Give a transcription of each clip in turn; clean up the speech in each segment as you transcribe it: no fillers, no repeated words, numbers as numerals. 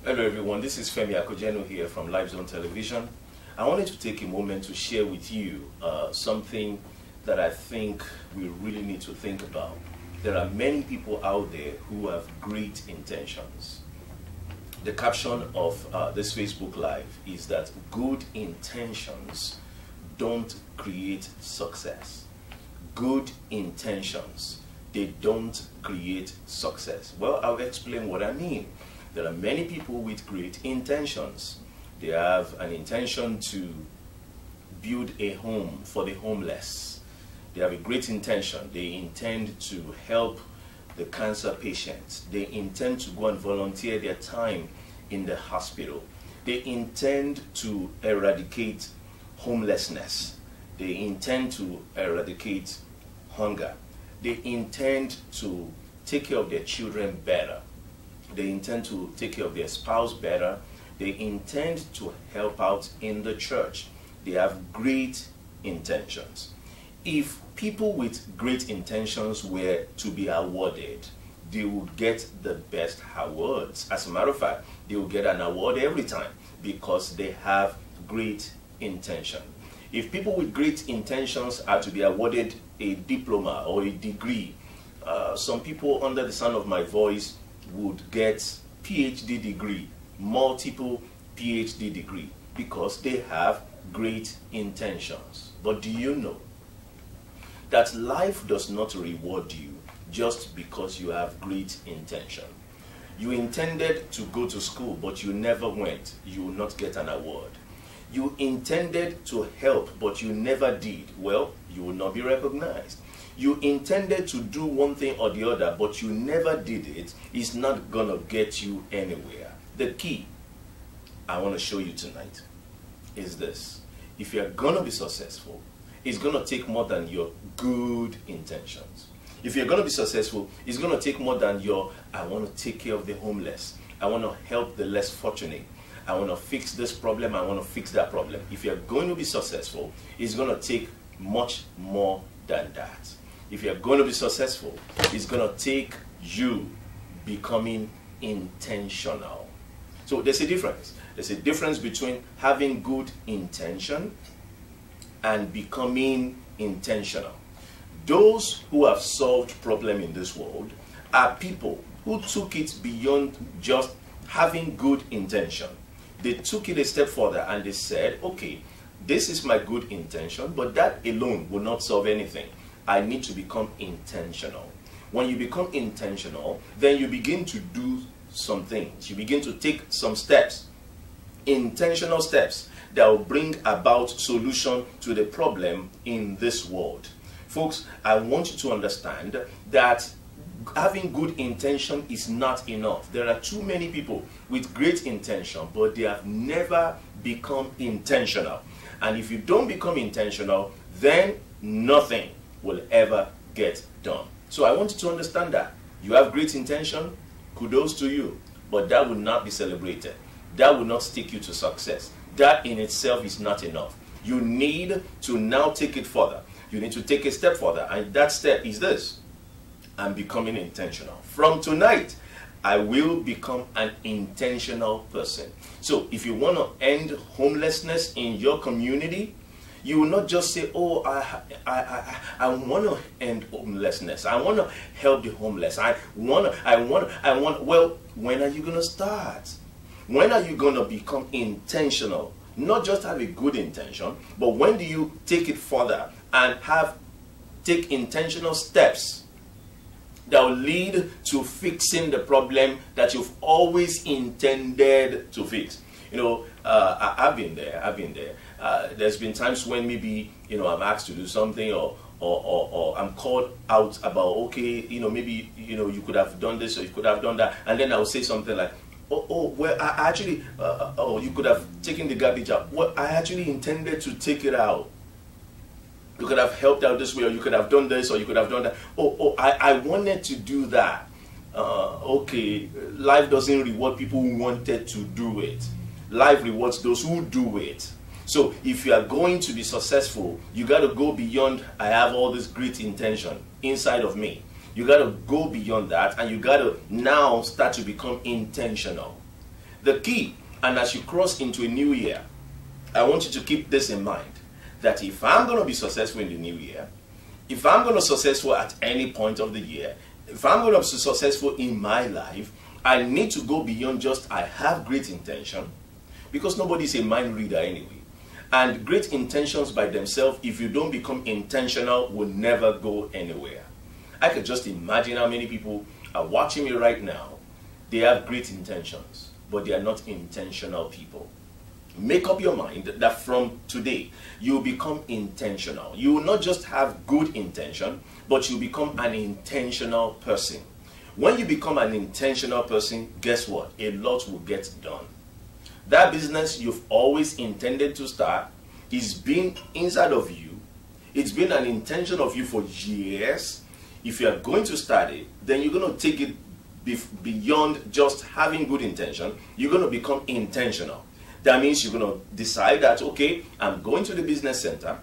Hello everyone, this is Femi Akojenu here from Live Zone Television. I wanted to take a moment to share with you something that I think we really need to think about. There are many people out there who have great intentions. The caption of this Facebook Live is that good intentions don't create success. Good intentions, they don't create success. Well, I'll explain what I mean. There are many people with great intentions. They have an intention to build a home for the homeless. They have a great intention. They intend to help the cancer patients. They intend to go and volunteer their time in the hospital. They intend to eradicate homelessness. They intend to eradicate hunger. They intend to take care of their children better. They intend to take care of their spouse better. They intend to help out in the church. They have great intentions. If people with great intentions were to be awarded, they will get the best awards. As a matter of fact, they will get an award every time because they have great intention. If people with great intentions are to be awarded a diploma or a degree, some people under the sound of my voice would get PhD degree, multiple PhD degree, because they have great intentions. But do you know that life does not reward you just because you have great intention? You intended to go to school, but you never went. You will not get an award. You intended to help, but you never did. Well, you will not be recognized. You intended to do one thing or the other, but you never did it. It's not gonna get you anywhere. The key I want to show you tonight is this. If you're gonna be successful, it's gonna take more than your good intentions. If you're gonna be successful, it's gonna take more than your, I want to take care of the homeless, I want to help the less fortunate, I want to fix this problem, I want to fix that problem. If you're going to be successful, it's going to take much more than that. If you're going to be successful, it's going to take you becoming intentional. So there's a difference. There's a difference between having good intention and becoming intentional. Those who have solved problems in this world are people who took it beyond just having good intention. They took it a step further and they said, okay, this is my good intention, but that alone will not solve anything. I need to become intentional. When you become intentional, then you begin to do some things. You begin to take some steps, intentional steps that will bring about solution to the problem in this world. Folks, I want you to understand that having good intention is not enough. There are too many people with great intention, but they have never become intentional. And if you don't become intentional, then nothing will ever get done. So I want you to understand that. You have great intention, kudos to you, but that will not be celebrated. That will not take you to success. That in itself is not enough. You need to now take it further. You need to take a step further, and that step is this. I'm becoming intentional. From tonight, I will become an intentional person. So if you want to end homelessness in your community, you will not just say, oh, I want to end homelessness. I want to help the homeless. I want. Well, when are you going to start? When are you going to become intentional? Not just have a good intention, but when do you take it further and take intentional steps that will lead to fixing the problem that you've always intended to fix? You know, I've been there. There's been times when maybe, you know, I'm asked to do something, or I'm called out about, okay, you know, maybe, you know, you could have done this or you could have done that, and then I'll say something like, well, I actually, you could have taken the garbage out. Well, I actually intended to take it out. You could have helped out this way, or you could have done this, or you could have done that. I wanted to do that. Okay, life doesn't reward people who wanted to do it. Life rewards those who do it. So if you are going to be successful, you got to go beyond, I have all this great intention inside of me. You got to go beyond that, and you got to now start to become intentional. The key, and as you cross into a new year, I want you to keep this in mind, that if I'm going to be successful in the new year, if I'm going to be successful at any point of the year, if I'm going to be successful in my life, I need to go beyond just I have great intention, because nobody's a mind reader anyway. And great intentions by themselves, if you don't become intentional, will never go anywhere. I could just imagine how many people are watching me right now. They have great intentions, but they are not intentional people. Make up your mind that from today, you become intentional. You will not just have good intention, but you become an intentional person. When you become an intentional person, guess what? A lot will get done. That business you've always intended to start is being inside of you. It's been an intention of you for years. If you are going to start it, then you're going to take it beyond just having good intention. You're going to become intentional. That means you're going to decide that, okay, I'm going to the business center,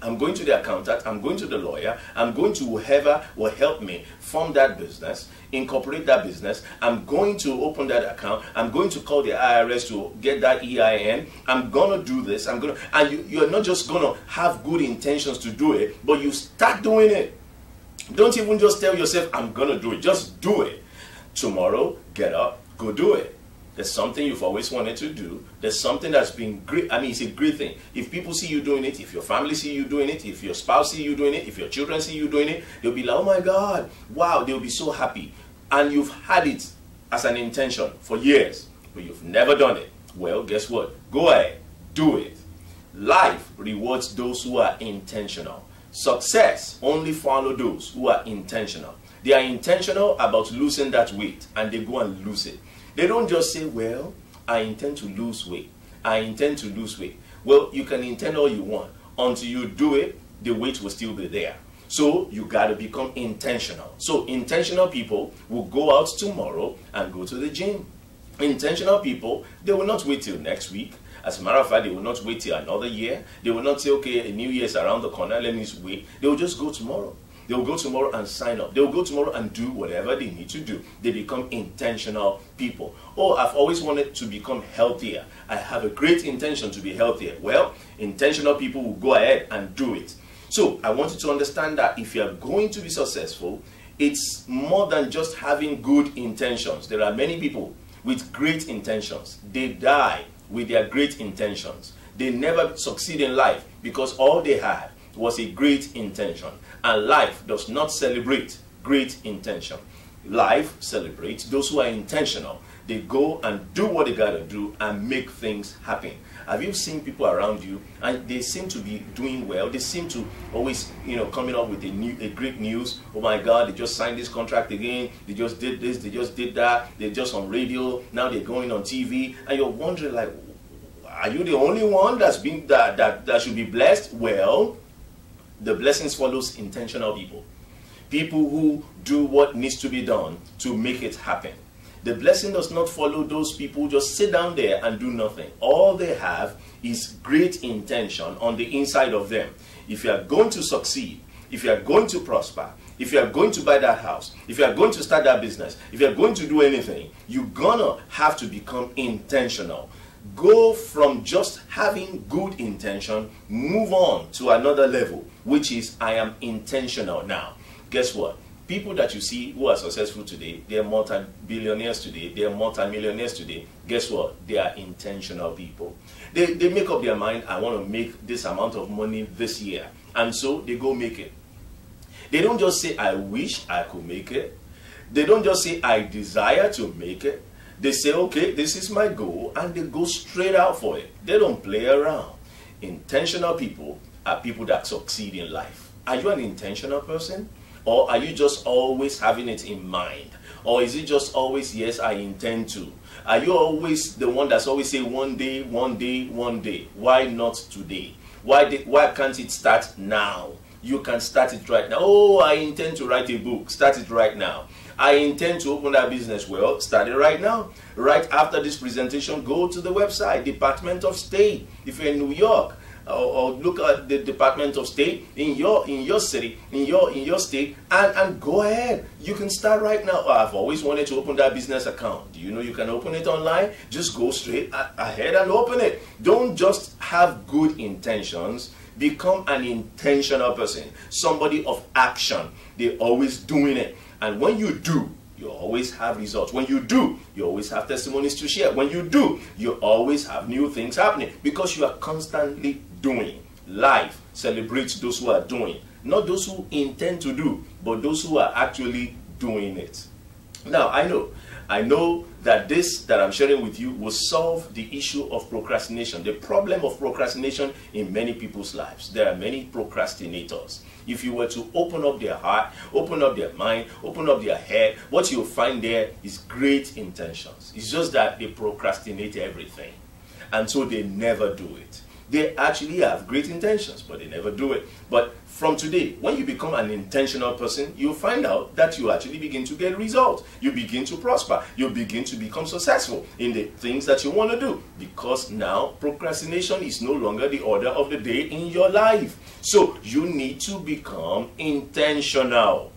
I'm going to the accountant, I'm going to the lawyer, I'm going to whoever will help me form that business, incorporate that business, I'm going to open that account, I'm going to call the IRS to get that EIN, I'm going to do this, and you're not just going to have good intentions to do it, but you start doing it. Don't even just tell yourself, I'm going to do it, just do it. Tomorrow, get up, go do it. There's something you've always wanted to do. There's something that's been great. I mean, it's a great thing. If people see you doing it, if your family see you doing it, if your spouse see you doing it, if your children see you doing it, they'll be like, oh my God, wow, they'll be so happy. And you've had it as an intention for years, but you've never done it. Well, guess what? Go ahead, do it. Life rewards those who are intentional. Success only follows those who are intentional. They are intentional about losing that weight, and they go and lose it. They don't just say, well, I intend to lose weight. I intend to lose weight. Well, you can intend all you want. Until you do it, the weight will still be there. So you got to become intentional. So intentional people will go out tomorrow and go to the gym. Intentional people, they will not wait till next week. As a matter of fact, they will not wait till another year. They will not say, okay, a new year is around the corner, let me wait. They will just go tomorrow. They will go tomorrow and sign up. They will go tomorrow and do whatever they need to do. They become intentional people. Oh, I've always wanted to become healthier. I have a great intention to be healthier. Well, intentional people will go ahead and do it. So I want you to understand that if you are going to be successful, it's more than just having good intentions. There are many people with great intentions. They die with their great intentions. They never succeed in life because all they had was a great intention. And life does not celebrate great intention. Life celebrates those who are intentional. They go and do what they gotta do and make things happen. Have you seen people around you and they seem to be doing well? They seem to always, coming up with a great news. Oh my God, they just signed this contract again. They just did this, they just did that. They're just on radio. Now they're going on TV. And you're wondering, like, are you the only one that's been that should be blessed? Well, the blessings follows intentional people. People who do what needs to be done to make it happen. The blessing does not follow those people who just sit down there and do nothing. All they have is great intention on the inside of them. If you are going to succeed, if you are going to prosper, if you are going to buy that house, if you are going to start that business, if you are going to do anything, you're gonna have to become intentional. Go from just having good intention, move on to another level, which is I am intentional now. Guess what? People that you see who are successful today, they are multi-billionaires today, they are multi-millionaires today. Guess what? They are intentional people. They make up their mind, I want to make this amount of money this year. And so they go make it. They don't just say, I wish I could make it. They don't just say, I desire to make it. They say, okay, this is my goal, and they go straight out for it. They don't play around. Intentional people are people that succeed in life. Are you an intentional person? Or are you just always having it in mind? Or is it just always, yes, I intend to? Are you always the one that's always saying one day, one day, one day? Why not today? Why can't it start now? You can start it right now. Oh, I intend to write a book. Start it right now. I intend to open that business. Well, start it right now. Right after this presentation, go to the website, Department of State. If you're in New York, or look at the Department of State in your city, in your state, and go ahead. You can start right now. Oh, I've always wanted to open that business account. Do you know you can open it online? Just go straight ahead and open it. Don't just have good intentions. Become an intentional person, somebody of action. They're always doing it. And when you do, you always have results. When you do, you always have testimonies to share. When you do, you always have new things happening because you are constantly doing. Life celebrates those who are doing, not those who intend to do, but those who are actually doing it. Now, I know that this that I'm sharing with you will solve the issue of procrastination, the problem of procrastination in many people's lives. There are many procrastinators. If you were to open up their heart, open up their mind, open up their head, what you'll find there is great intentions. It's just that they procrastinate everything. And so they never do it. They actually have great intentions, but they never do it. But from today, when you become an intentional person, you'll find out that you actually begin to get results. You begin to prosper. You begin to become successful in the things that you want to do. Because now procrastination is no longer the order of the day in your life. So you need to become intentional.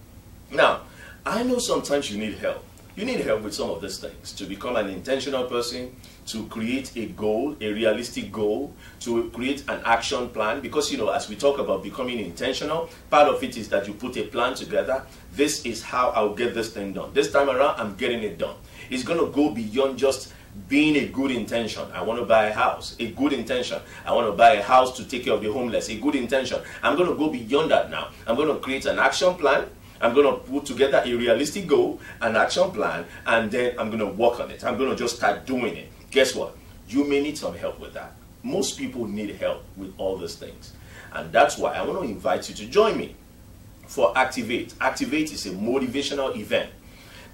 Now, I know sometimes you need help. You need help with some of these things to become an intentional person, to create a goal, a realistic goal, to create an action plan. Because, you know, as we talk about becoming intentional, part of it is that you put a plan together. This is how I'll get this thing done. This time around, I'm getting it done. It's going to go beyond just being a good intention. I want to buy a house, a good intention. I want to buy a house to take care of the homeless, a good intention. I'm going to go beyond that now. I'm going to create an action plan. I'm going to put together a realistic goal, an action plan, and then I'm going to work on it. I'm going to just start doing it. Guess what? You may need some help with that. Most people need help with all these things. And that's why I want to invite you to join me for Activate. Activate is a motivational event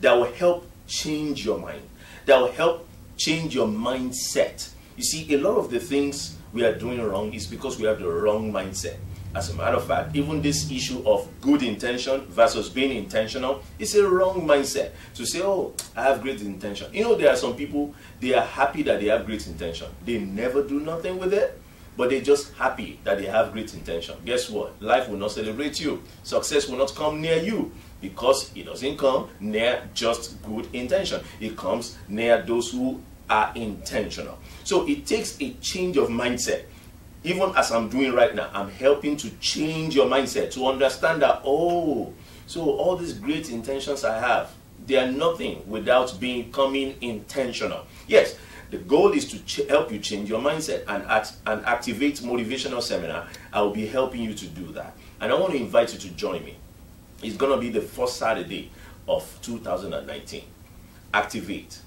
that will help change your mind, that will help change your mindset. You see, a lot of the things we are doing wrong is because we have the wrong mindset. As a matter of fact, even this issue of good intention versus being intentional is a wrong mindset. To say, oh, I have great intention. You know, there are some people, they are happy that they have great intention. They never do nothing with it, but they're just happy that they have great intention. Guess what? Life will not celebrate you. Success will not come near you because it doesn't come near just good intention. It comes near those who are intentional. So it takes a change of mindset. Even as I'm doing right now, I'm helping to change your mindset, to understand that, oh, so all these great intentions I have, they are nothing without becoming intentional. Yes, the goal is to help you change your mindset, and Activate Motivational Seminar, I will be helping you to do that. And I want to invite you to join me. It's going to be the first Saturday of 2019. Activate.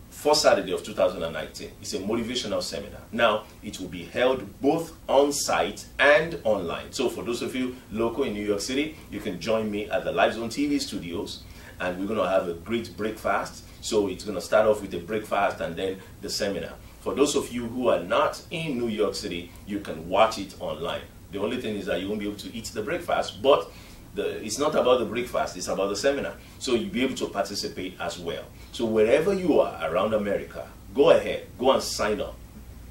First Saturday of 2019. It's a motivational seminar. Now, it will be held both on-site and online. So for those of you local in New York City, you can join me at the Live Zone TV studios, and we're going to have a great breakfast. So it's going to start off with the breakfast and then the seminar. For those of you who are not in New York City, you can watch it online. The only thing is that you won't be able to eat the breakfast, but it's not about the breakfast, it's about the seminar. So you'll be able to participate as well. So wherever you are around America, go ahead, go and sign up.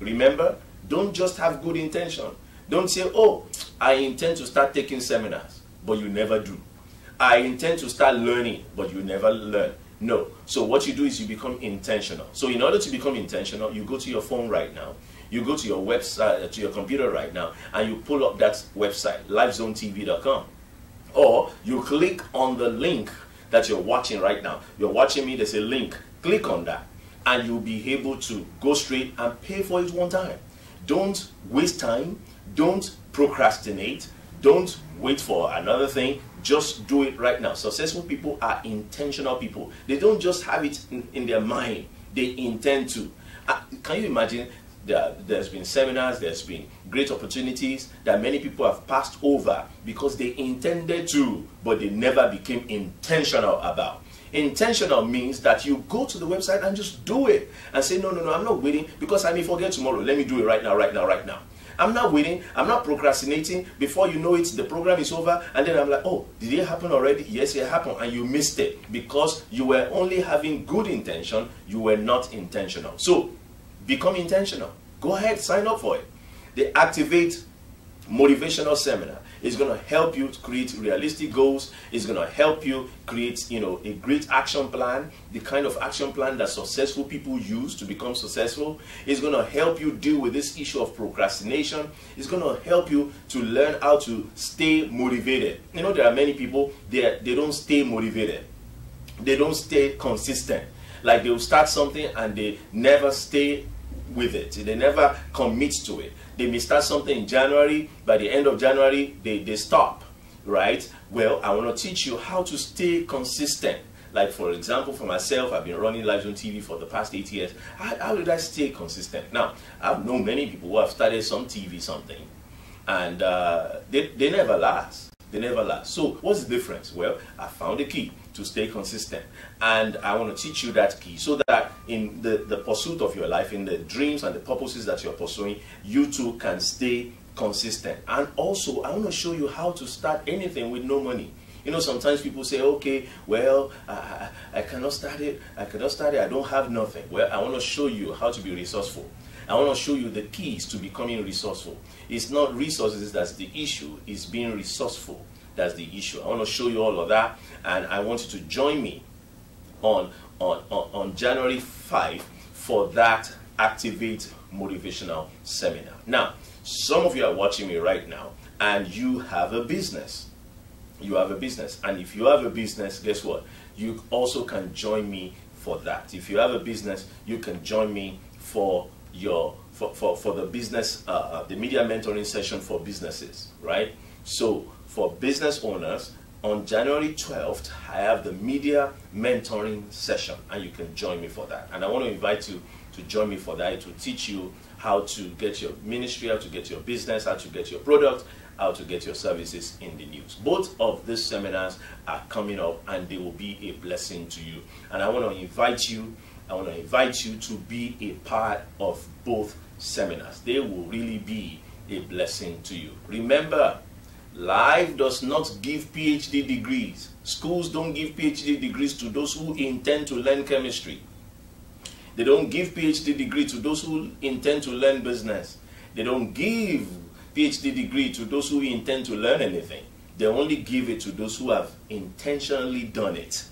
Remember, don't just have good intention. Don't say, oh, I intend to start taking seminars, but you never do. I intend to start learning, but you never learn. No. So what you do is you become intentional. So in order to become intentional, you go to your phone right now. You go to your website, to your computer right now, and you pull up that website, livezonetv.com. Or you click on the link that you're watching right now. You're watching me, there's a link. Click on that, and you'll be able to go straight and pay for it one time. Don't waste time. Don't procrastinate. Don't wait for another thing. Just do it right now. Successful people are intentional people. They don't just have it in their mind. They intend to. Can you imagine? There's been seminars, there's been great opportunities that many people have passed over because they intended to, but they never became intentional about. Intentional means that you go to the website and just do it and say, no, I'm not waiting because I may forget tomorrow. Let me do it right now, right now, right now. I'm not waiting. I'm not procrastinating. Before you know it, the program is over. And then I'm like, oh, did it happen already? Yes, it happened. And you missed it because you were only having good intention. You were not intentional. So become intentional. Go ahead, sign up for it. The Activate Motivational Seminar is going to help you create realistic goals. It's going to help you create, a great action plan, the kind of action plan that successful people use to become successful. It's going to help you deal with this issue of procrastination. It's going to help you to learn how to stay motivated. There are many people, they don't stay motivated. They don't stay consistent. Like, they'll start something and they never stay with it. They never commit to it. They may start something in January. By the end of January, they stop, right? Well, I want to teach you how to stay consistent. Like, for example, for myself, I've been running Lives on TV for the past 8 years. How did I stay consistent? Now, I've known many people who have started some TV something, and they never last. They never last. So what's the difference? Well, I found a key to stay consistent, and I want to teach you that key so that in the pursuit of your life, in the dreams and the purposes that you're pursuing, you too can stay consistent. And also, I want to show you how to start anything with no money. Sometimes people say, okay, well, I cannot start it. I don't have nothing. Well, I want to show you how to be resourceful. I want to show you the keys to becoming resourceful. It's not resources that's the issue, it's being resourceful that's the issue. I want to show you all of that, and I want you to join me on January 5 for that Activate Motivational Seminar. Now, some of you are watching me right now, and you have a business. You have a business, and if you have a business, guess what? You also can join me for that. If you have a business, you can join me for the business, the media mentoring session for businesses, right? So for business owners, on January 12th, I have the media mentoring session, and you can join me for that. And I want to invite you to join me for that. It will teach you how to get your ministry, how to get your business, how to get your product, how to get your services in the news. Both of these seminars are coming up, and they will be a blessing to you. And I want to invite you to be a part of both seminars. They will really be a blessing to you. Remember, life does not give PhD degrees. Schools don't give PhD degrees to those who intend to learn chemistry. They don't give PhD degree to those who intend to learn business. They don't give PhD degree to those who intend to learn anything. They only give it to those who have intentionally done it.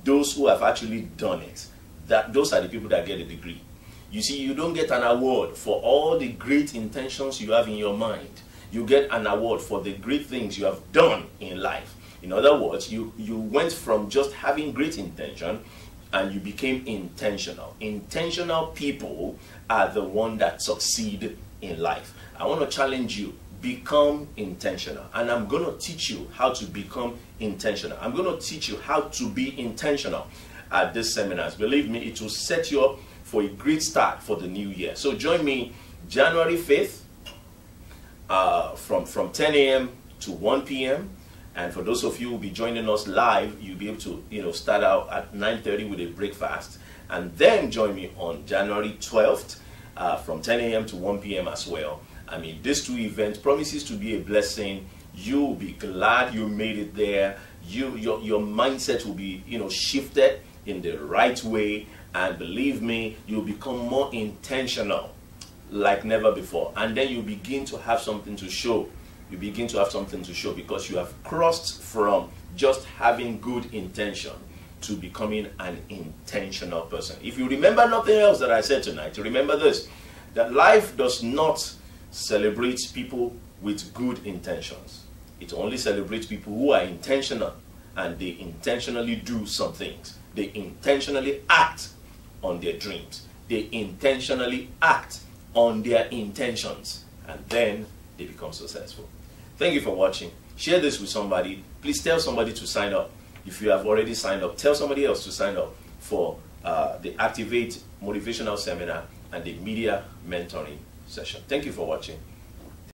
Those who have actually done it. Those are the people that get a degree. You see, you don't get an award for all the great intentions you have in your mind. You get an award for the great things you have done in life. In other words, you went from just having great intention and you became intentional. Intentional people are the ones that succeed in life. I want to challenge you. Become intentional. And I'm going to teach you how to become intentional. I'm going to teach you how to be intentional at these seminars. Believe me, it will set you up for a great start for the new year. So join me January 5th from 10 a.m. to 1 p.m. And for those of you who will be joining us live, you'll be able to start out at 9:30 with a breakfast. And then join me on January 12th from 10 a.m. to 1 p.m. as well. I mean, these two events promises to be a blessing. You'll be glad you made it there. Your mindset will be shifted in the right way, and believe me, you'll become more intentional like never before. And then you begin to have something to show. You begin to have something to show because you have crossed from just having good intention to becoming an intentional person. If you remember nothing else that I said tonight, remember this, that life does not celebrate people with good intentions. It only celebrates people who are intentional, and they intentionally do some things. They intentionally act on their dreams. They intentionally act on their intentions, and then they become successful. Thank you for watching. Share this with somebody. Please tell somebody to sign up. If you have already signed up, tell somebody else to sign up for the Activate Motivational Seminar and the Media Mentoring Session. Thank you for watching.